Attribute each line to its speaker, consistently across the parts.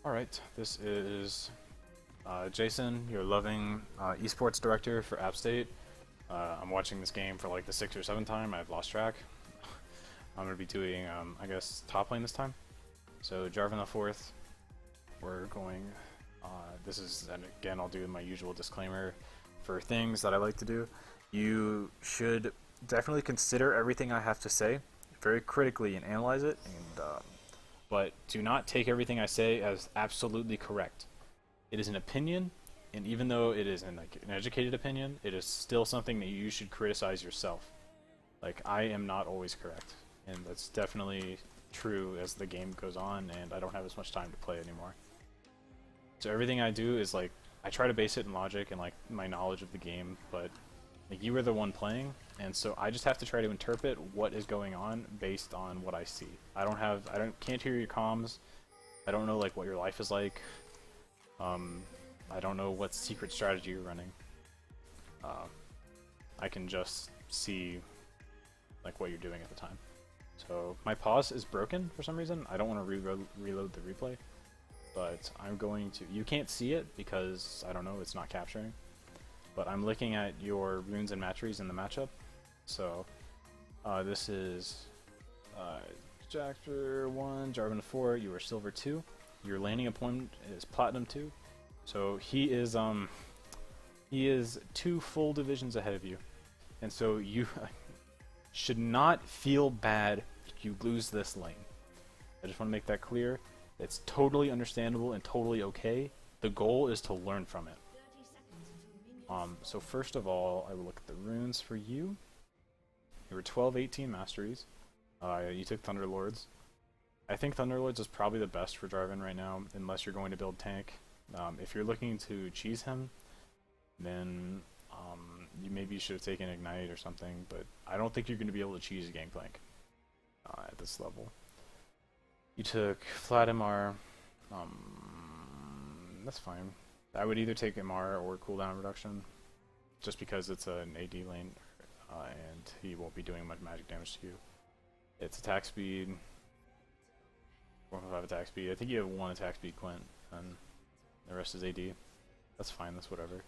Speaker 1: Alright, this is Jason, your loving eSports director for App State. I'm watching this game for like the 6th or 7th time. I've lost track. I'm going to be doing, I guess, top lane this time. So Jarvan the 4th. We're going, this is, and again, I'll do my usual disclaimer for things that I like to do. You should definitely consider everything I have to say very critically and analyze it, and but do not take everything I say as absolutely correct. It is an opinion, and even though it is an educated opinion, it is still something that you should criticize yourself. Like, I am not always correct, and that's definitely true as the game goes on, and I don't have as much time to play anymore. So everything I do is like, I try to base it in logic and like my knowledge of the game, but like, you are the one playing, and so I just have to try to interpret what is going on based on what I see. Can't hear your comms. I don't know like what your life is like. I don't know what secret strategy you're running. I can just see like what you're doing at the time. So my pause is broken for some reason. I don't want to reload the replay, but I'm going to. You can't see it because I don't know. It's not capturing. But I'm looking at your runes and matcheries in the matchup. So this is Jacker 1, Jarvan 4, you are Silver 2. Your landing opponent is Platinum 2. So he is 2 full divisions ahead of you. And so you should not feel bad if you lose this lane. I just want to make that clear. It's totally understandable and totally okay. The goal is to learn from it. So first of all, I will look at the runes for you. You were 12-18 masteries. You took Thunderlords. I think Thunderlords is probably the best for Jarvan right now, unless you're going to build tank. If you're looking to cheese him, then maybe you should have taken Ignite or something, but I don't think you're going to be able to cheese a Gangplank at this level. You took Flat MR. That's fine. I would either take MR or cooldown reduction, just because it's an AD lane, and he won't be doing much magic damage to you. It's attack speed, 4.5 attack speed. I think you have 1 attack speed, Quint, and the rest is AD. That's fine, that's whatever.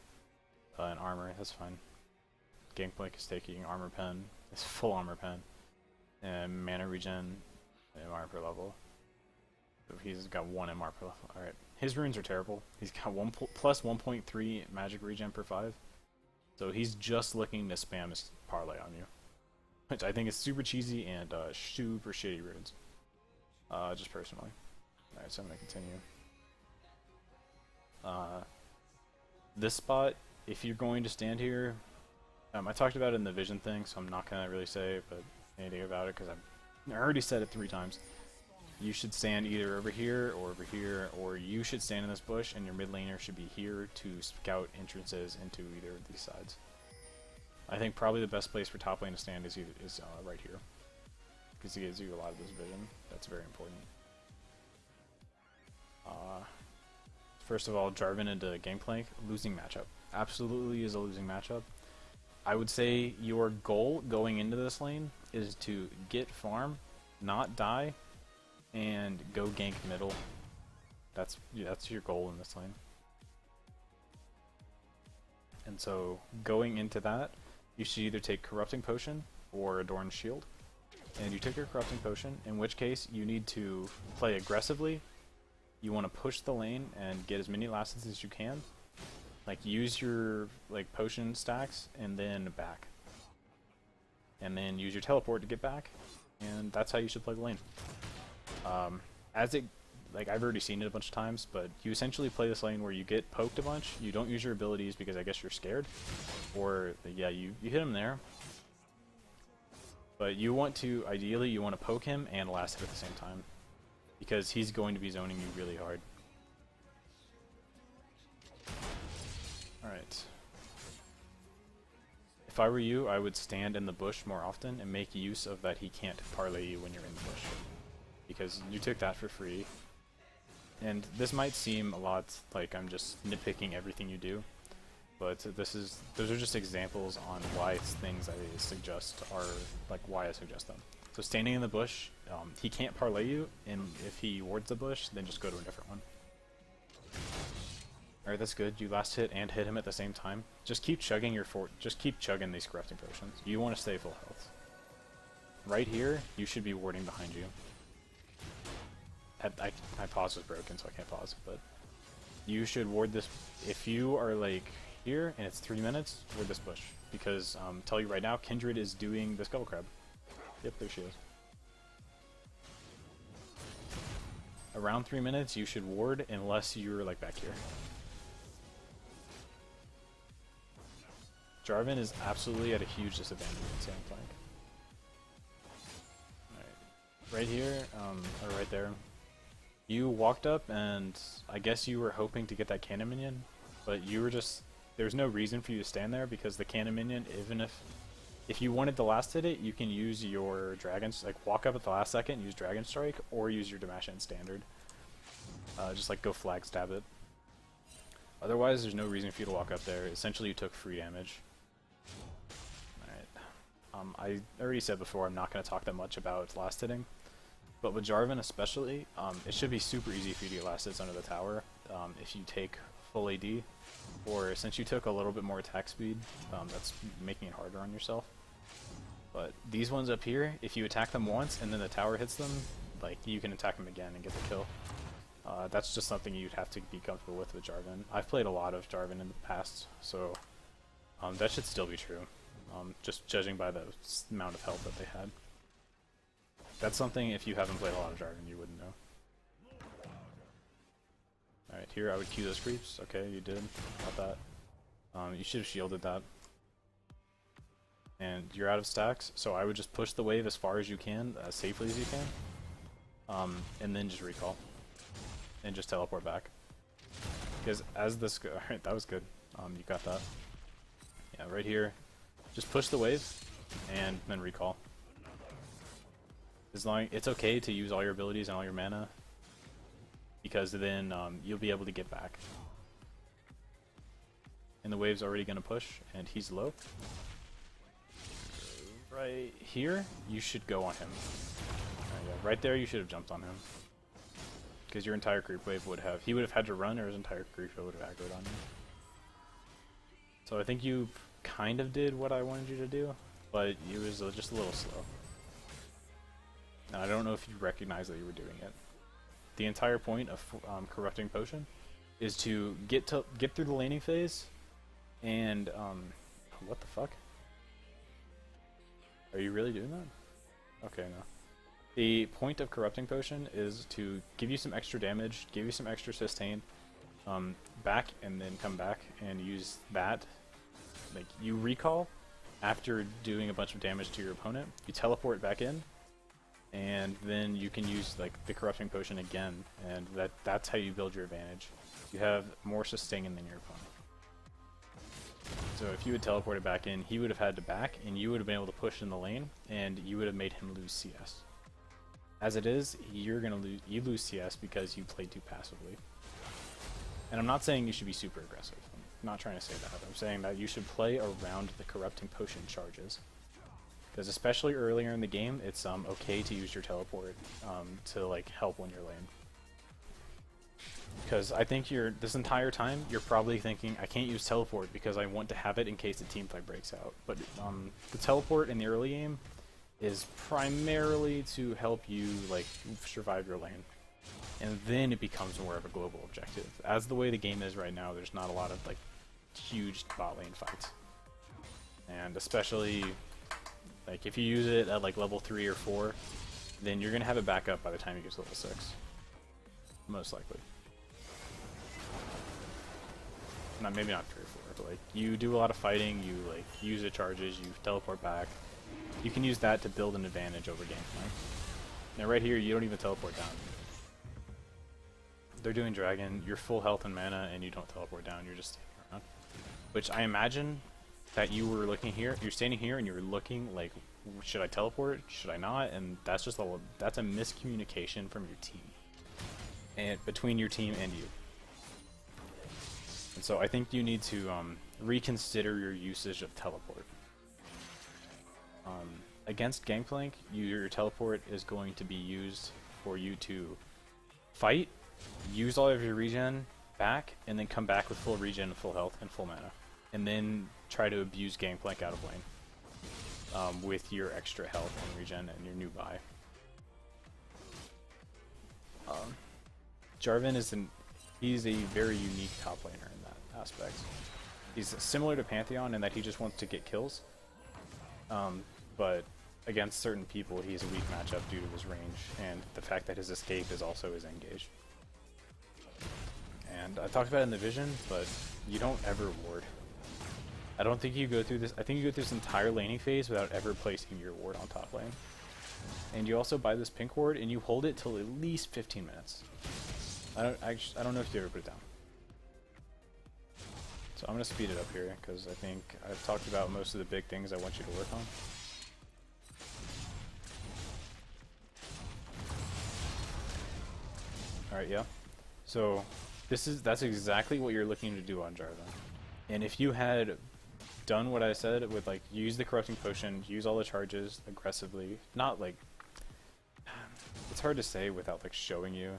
Speaker 1: And armor, that's fine. Gangplank is taking armor pen, it's full armor pen, and mana regen, MR per level. So he's got 1 MR per level. Alright. His runes are terrible. He's got plus 1.3 magic regen per 5. So he's just looking to spam his parlay on you. Which I think is super cheesy and super shitty runes. Just personally. Alright, so I'm going to continue. This spot, if you're going to stand here, I talked about it in the vision thing, so I'm not going to really say anything about it because I already said it 3 times. You should stand either over here, or you should stand in this bush, and your mid laner should be here to scout entrances into either of these sides. I think probably the best place for top lane to stand is right here, because it gives you a lot of this vision. That's very important. First of all, Jarvan into Gangplank, losing matchup. Absolutely is a losing matchup. I would say your goal going into this lane is to get farm, not die, and go gank middle. That's your goal in this lane. And so going into that, you should either take Corrupting Potion or Adorned Shield. And you took your Corrupting Potion, in which case you need to play aggressively. You want to push the lane and get as many last hits as you can. Like, use your potion stacks and then back. And then use your teleport to get back. And that's how you should play the lane. I've already seen it a bunch of times, but you essentially play this lane where you get poked a bunch, you don't use your abilities because I guess you're scared, or yeah, you hit him there, but ideally you want to poke him and last hit at the same time, because he's going to be zoning you really hard. Alright. If I were you, I would stand in the bush more often and make use of that he can't parlay you when you're in the bush, because you took that for free. And this might seem a lot like I'm just nitpicking everything you do, but those are just examples on why things I suggest are why I suggest them. So standing in the bush, he can't parlay you, and if he wards the bush, then just go to a different one. Alright, that's good. You last hit and hit him at the same time. Just keep chugging just keep chugging these corrupting potions. You want to stay full health. Right here, you should be warding behind you. My pause was broken, so I can't pause, but you should ward this. If you are like here and it's 3 minutes, ward this bush. Because tell you right now, Kindred is doing the Scuttle Crab. Yep, there she is. Around 3 minutes, you should ward unless you're like back here. Jarvan is absolutely at a huge disadvantage in Sandplank. Alright. Right here, or right there. You walked up and I guess you were hoping to get that cannon minion, but you were just, there's no reason for you to stand there because the cannon minion, even if you wanted to last hit it, you can use your dragons, like walk up at the last second, use Dragon Strike, or use your Damasha in standard. Just like go flag stab it. Otherwise, there's no reason for you to walk up there. Essentially, you took free damage. Alright. I already said before, I'm not going to talk that much about last hitting. But with Jarvan especially, it should be super easy for you to get last hits under the tower if you take full AD. Or since you took a little bit more attack speed, that's making it harder on yourself. But these ones up here, if you attack them once and then the tower hits them, like you can attack them again and get the kill. That's just something you'd have to be comfortable with Jarvan. I've played a lot of Jarvan in the past, so that should still be true. Just judging by the amount of health that they had. That's something, if you haven't played a lot of Jarvan, you wouldn't know. Alright, here I would Q those creeps. Okay, you did. Got that. You should have shielded that. And you're out of stacks, so I would just push the wave as far as you can, as safely as you can. And then just recall. And just teleport back. Because as this alright, that was good. You got that. Yeah, right here. Just push the wave and then recall. As long it's okay to use all your abilities and all your mana, because then you'll be able to get back. And the wave's already gonna push, and he's low. Right here, you should go on him. Yeah, right there, you should have jumped on him, because your entire creep wave he would have had to run, or his entire creep wave would have aggroed on you. So I think you kind of did what I wanted you to do, but it was just a little slow. And I don't know if you recognize that you were doing it. The entire point of Corrupting Potion is to get through the laning phase, and what the fuck? Are you really doing that? Okay, no. The point of Corrupting Potion is to give you some extra damage, give you some extra sustain, back, and then come back and use that. Like, you recall after doing a bunch of damage to your opponent, you teleport back in, and then you can use like the Corrupting Potion again, and that's how you build your advantage. You have more sustaining than your opponent. So if you had teleported back in, he would have had to back, and you would have been able to push in the lane, and you would have made him lose CS. As it is, you lose CS because you played too passively. And I'm not saying you should be super aggressive. I'm not trying to say that. I'm saying that you should play around the Corrupting Potion charges. Because especially earlier in the game, it's okay to use your teleport to like help win your lane. Because I think this entire time you're probably thinking, I can't use teleport because I want to have it in case the team fight breaks out. But the teleport in the early game is primarily to help you like survive your lane, and then it becomes more of a global objective. As the way the game is right now, there's not a lot of like huge bot lane fights, and especially like if you use it at like level 3 or 4, then you're gonna have it back up by the time you get to level 6, most likely. Maybe not 3 or 4, but like you do a lot of fighting, you like use the charges, you teleport back. You can use that to build an advantage over Gangplank. Now right here, you don't even teleport down. They're doing Dragon, you're full health and mana, and you don't teleport down, you're just standing around. Which I imagine that you were looking here, you're standing here and you're looking like, should I teleport, should I not? And that's just that's a miscommunication from your team. And between your team and you. And so I think you need to reconsider your usage of teleport. Against Gangplank, your teleport is going to be used for you to fight, use all of your regen, back, and then come back with full regen, full health, and full mana. And then try to abuse Gangplank out of lane with your extra health and regen and your new buy. Jarvan he's a very unique top laner in that aspect. He's similar to Pantheon in that he just wants to get kills, but against certain people he's a weak matchup due to his range and the fact that his escape is also his engage. And I talked about it in the vision, but you don't ever ward. I don't think you go through this. I think you go through this entire laning phase without ever placing your ward on top lane. And you also buy this pink ward and you hold it till at least 15 minutes. I don't know if you ever put it down. So I'm gonna speed it up here because I think I've talked about most of the big things I want you to work on. Alright, yeah. So that's exactly what you're looking to do on Jarvan. And if you had done what I said with like use the corrupting potion, use all the charges aggressively, not like it's hard to say without like showing you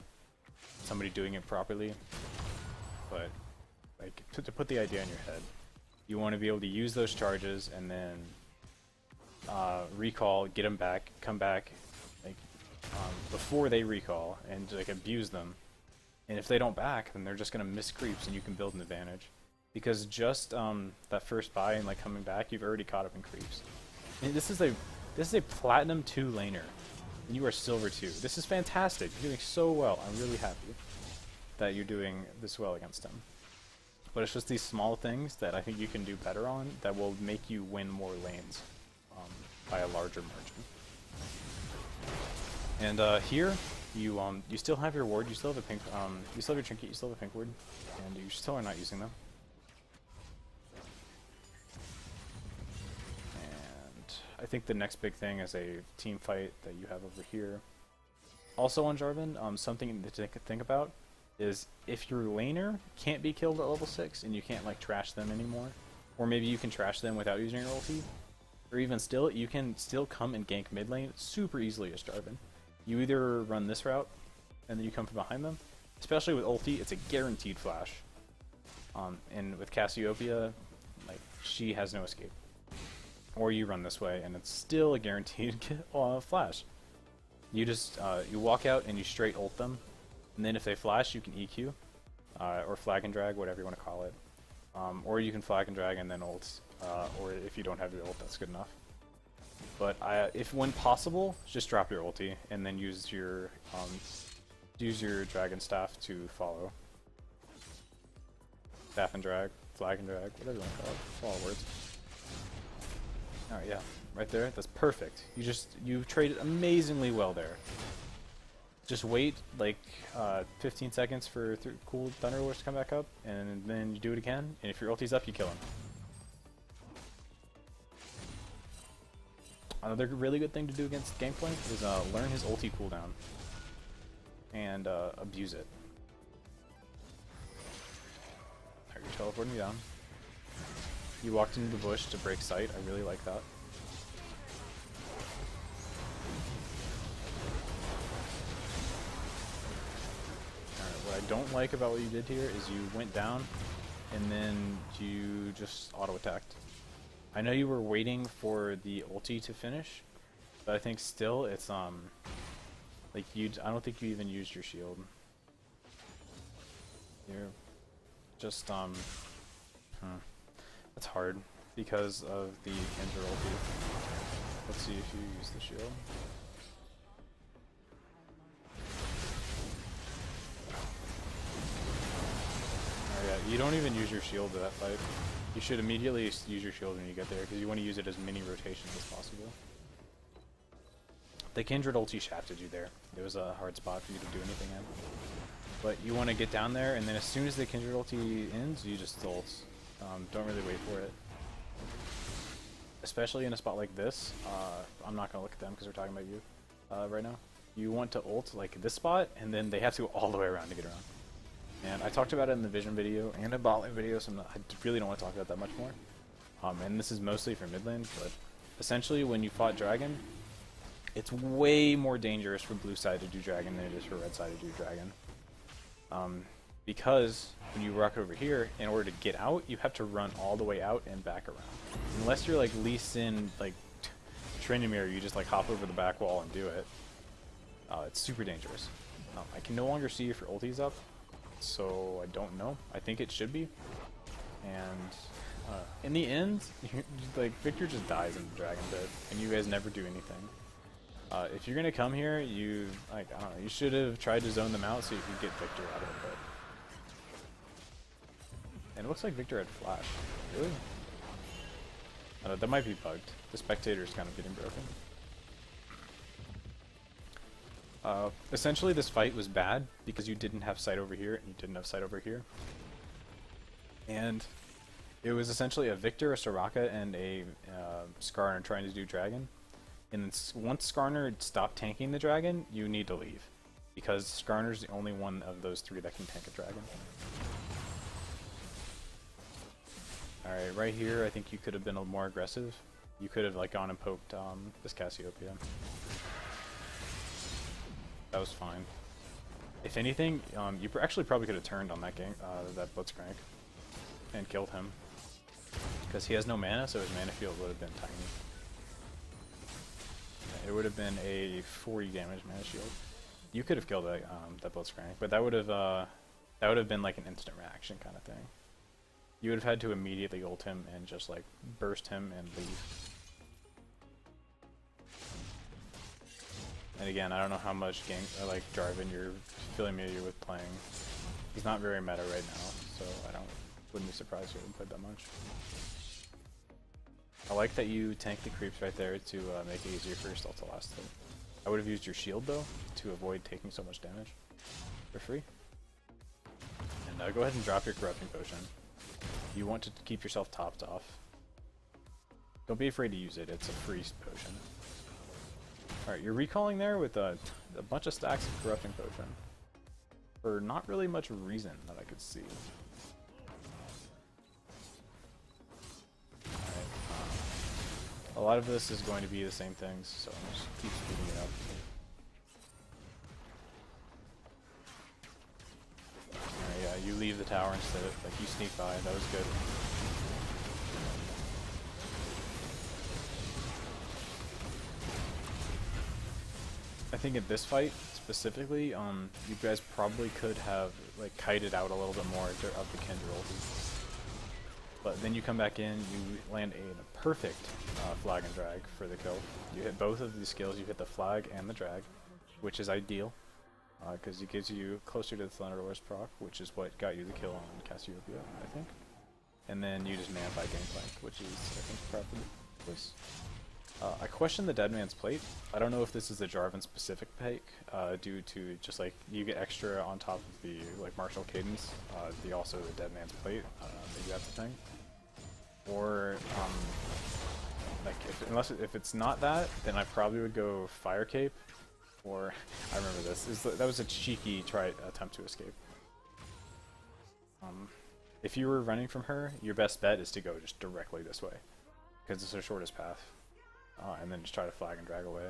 Speaker 1: somebody doing it properly, but like to put the idea in your head, you want to be able to use those charges and then recall, get them back, come back like before they recall and like abuse them. And if they don't back, then they're just gonna miss creeps and you can build an advantage. Because just that first buy and like coming back, you've already caught up in creeps. And this is a platinum 2 laner. And you are silver 2. This is fantastic. You're doing so well. I'm really happy that you're doing this well against him. But it's just these small things that I think you can do better on that will make you win more lanes by a larger margin. And here you still have your ward. You still have a pink. You still have your trinket. You still have a pink ward, and you still are not using them. I think the next big thing is a team fight that you have over here. Also on Jarvan, something to think about is if your laner can't be killed at level 6 and you can't like trash them anymore, or maybe you can trash them without using your ulti, or even still, you can still come and gank mid lane super easily as Jarvan. You either run this route and then you come from behind them, especially with ulti, it's a guaranteed flash. And with Cassiopeia, like she has no escape. Or you run this way, and it's still a guaranteed flash. You just you walk out and you straight ult them, and then if they flash, you can EQ, or flag and drag, whatever you want to call it. Or you can flag and drag and then ult, or if you don't have your ult, that's good enough. But if when possible, just drop your ulti and then use your dragon staff to follow. Staff and drag, flag and drag, whatever you want to call it. Follow words. Alright, yeah, right there, that's perfect. You traded amazingly well there. Just wait like 15 seconds for cool Thunder Wars to come back up, and then you do it again, and if your ulti's up, you kill him. Another really good thing to do against Gangplank is learn his ulti cooldown and abuse it. Alright, you're teleporting me down. You walked into the bush to break sight. I really like that. Alright, what I don't like about what you did here is you went down and then you just auto-attacked. I know you were waiting for the ulti to finish, but I think still it's like I don't think you even used your shield. You're just It's hard because of the Kendra ulti. Let's see if you use the shield. Oh yeah, you don't even use your shield to that fight. You should immediately use your shield when you get there because you want to use it as many rotations as possible. The Kindred ulti shafted you there. It was a hard spot for you to do anything in. But you want to get down there, and then as soon as the Kindred ulti ends, you just ult. Don't really wait for it. Especially in a spot like this. I'm not going to look at them because we're talking about you right now. You want to ult like this spot, and then they have to go all the way around to get around. And I talked about it in the Vision video and a bot lane video, so I really don't want to talk about that much more. And this is mostly for mid lane, but essentially when you fought Dragon, it's way more dangerous for blue side to do Dragon than it is for red side to do Dragon. Because when you rock over here, in order to get out, you have to run all the way out and back around. Unless you're like Lee Sin, like Tryndamere, you just like hop over the back wall and do it. It's super dangerous. I can no longer see if your ulti's up, so I don't know. I think it should be. And in the end, like Victor just dies in the dragon pit, and you guys never do anything. If you're gonna come here, you like I don't know. You should have tried to zone them out so you could get Victor out of it. And it looks like Victor had flash. Really? That might be bugged. The spectator's kind of getting broken. Essentially, this fight was bad because you didn't have sight over here and you didn't have sight over here. And it was essentially a Victor, a Soraka, and a Skarner trying to do dragon. And then once Skarner stopped tanking the dragon, you need to leave. Because Skarner's the only one of those three that can tank a dragon. Alright, right here I think you could have been a little more aggressive. You could have like gone and poked this Cassiopeia. That was fine. If anything, you actually probably could have turned on that that Blitzcrank and killed him. Because he has no mana, so his mana field would have been tiny. It would have been a 40 damage mana shield. You could have killed that Blitzcrank, but that would have been like an instant reaction kind of thing. You would have had to immediately ult him and just like burst him and leave. And again, I don't know how much like Jarvan you're familiar with playing. He's not very meta right now, so wouldn't be surprised if he played that much. I like that you tank the creeps right there to make it easier for yourself to last hit. I would have used your shield though to avoid taking so much damage for free. And go ahead and drop your corrupting potion. You want to keep yourself topped off. Don't be afraid to use it, it's a free potion. Alright, you're recalling there with a bunch of stacks of corrupting potion. For not really much reason that I could see. Alright, a lot of this is going to be the same things, so I'm just keep speeding it up. Yeah, you leave the tower instead of, like, you sneak by, that was good. I think in this fight, specifically, you guys probably could have, like, kited out a little bit more of the Kindred ulti. But then you come back in, you land a perfect flag and drag for the kill. You hit both of these skills, you hit the flag and the drag, which is ideal. Because it gives you closer to the Thunderlord's proc, which is what got you the kill on Cassiopeia, I think. And then you just man by Gangplank, which is, I think, probably this. I question the Dead Man's Plate. I don't know if this is the Jarvan specific pick, due to just like you get extra on top of the like martial cadence, also the Dead Man's Plate. Maybe that's the thing. Or like if it's not that, then I probably would go Fire Cape. Or, I remember this, that was a cheeky attempt to escape. If you were running from her, your best bet is to go just directly this way, because it's the shortest path. And then just try to flag and drag away.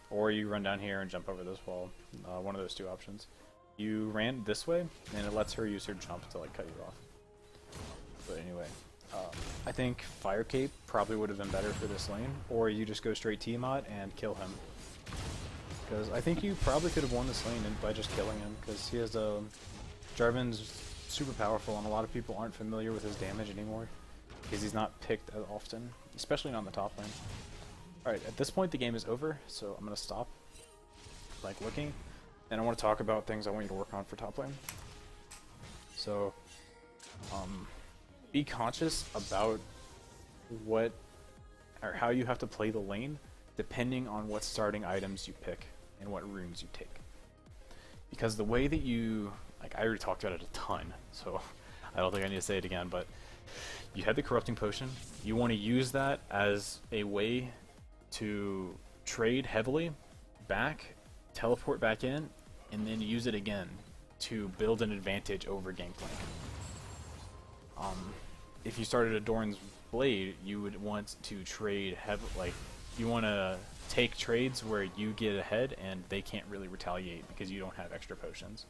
Speaker 1: Or you run down here and jump over this wall, one of those two options. You ran this way, and it lets her use her jump to like cut you off. But anyway, I think Fire Cape probably would have been better for this lane, or you just go straight Tiamat and kill him. Because I think you probably could have won this lane by just killing him, because he has Jarvan's super powerful, and a lot of people aren't familiar with his damage anymore, because he's not picked as often, especially not in the top lane. Alright, at this point the game is over, so I'm going to stop like looking, and I want to talk about things I want you to work on for top lane. So, be conscious about what, or how you have to play the lane, depending on what starting items you pick and what runes you take. Because the way that you, like I already talked about it a ton, so I don't think I need to say it again, but you had the Corrupting Potion. You want to use that as a way to trade heavily, back, teleport back in, and then use it again to build an advantage over Gangplank. If you started a Doran's Blade, you would want to trade you want to take trades where you get ahead and they can't really retaliate because you don't have extra potions.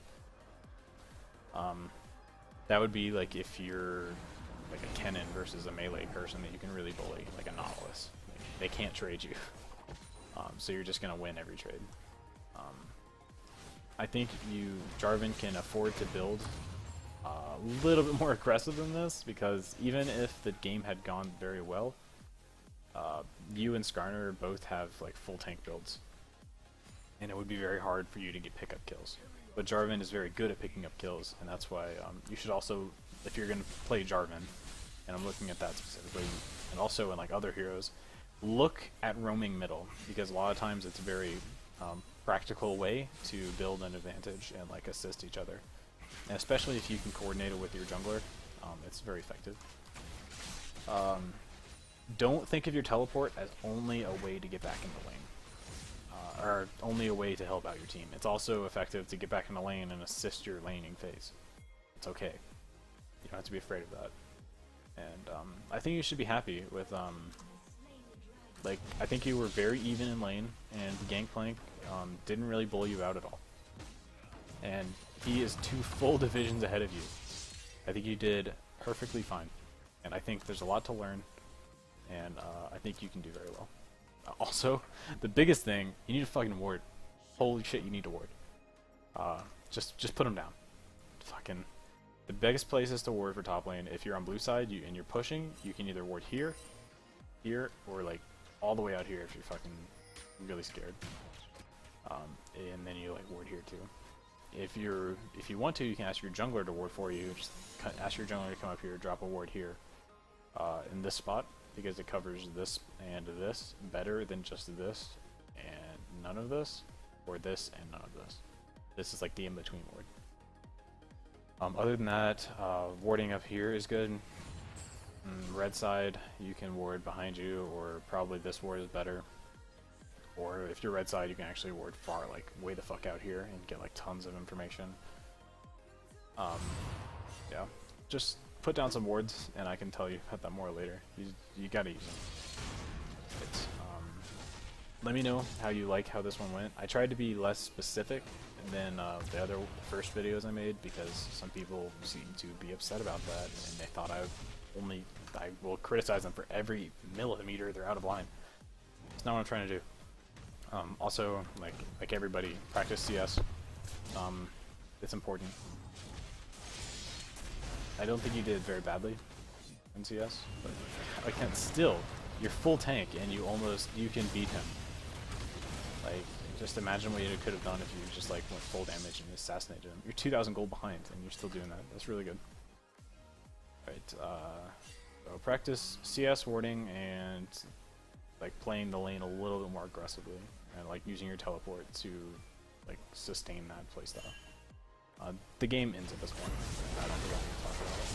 Speaker 1: That would be like if you're like a Kennen versus a melee person that you can really bully, like a Nautilus. Like, they can't trade you, so you're just gonna win every trade. I think Jarvan can afford to build a little bit more aggressive than this, because even if the game had gone very well, you and Skarner both have like full tank builds, and it would be very hard for you to get pickup kills. But Jarvan is very good at picking up kills, and that's why you should also, if you're going to play Jarvan, and I'm looking at that specifically, and also in like other heroes, look at roaming middle, because a lot of times it's a very practical way to build an advantage and like assist each other. And especially if you can coordinate it with your jungler, it's very effective. Don't think of your teleport as only a way to get back in the lane, or only a way to help out your team. It's also effective to get back in the lane and assist your laning phase. It's okay. You don't have to be afraid of that. And I think you should be happy with, like, I think you were very even in lane, and Gangplank didn't really bully you out at all. And he is 2 full divisions ahead of you. I think you did perfectly fine. And I think there's a lot to learn, and I think you can do very well. Also, the biggest thing, you need to fucking ward. Holy shit, you need to ward. Just put him down. Fucking, the biggest place is to ward for top lane. If you're on blue side and you're pushing, you can either ward here, or like all the way out here if you're fucking really scared. And then you like ward here too. If you want to, you can ask your jungler to ward for you. Just ask your jungler to come up here, drop a ward here, in this spot, because it covers this and this better than just this and none of this, or this and none of this. This is like the in-between ward. Other than that, warding up here is good. Red side, you can ward behind you, or probably this ward is better. Or if you're red side, you can actually ward far, like way the fuck out here, and get like tons of information. Yeah, just put down some wards, and I can tell you about that more later. You gotta use them. Let me know how you like how this one went. I tried to be less specific than the other first videos I made, because some people seem to be upset about that, and they thought I will criticize them for every millimeter they're out of line. It's not what I'm trying to do. Also, like everybody, practice CS. It's important. I don't think you did very badly in CS, but again, still, you're full tank and you can beat him. Like, just imagine what you could have done if you just like went full damage and assassinated him. You're 2,000 gold behind, and you're still doing that. That's really good. Right. So practice CS warding and like playing the lane a little bit more aggressively, and like using your teleport to like sustain that playstyle. The game ends at this point. I don't think I need to talk about it.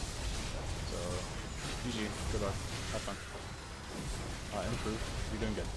Speaker 1: So, GG, good luck, have fun, improve, you're doing good.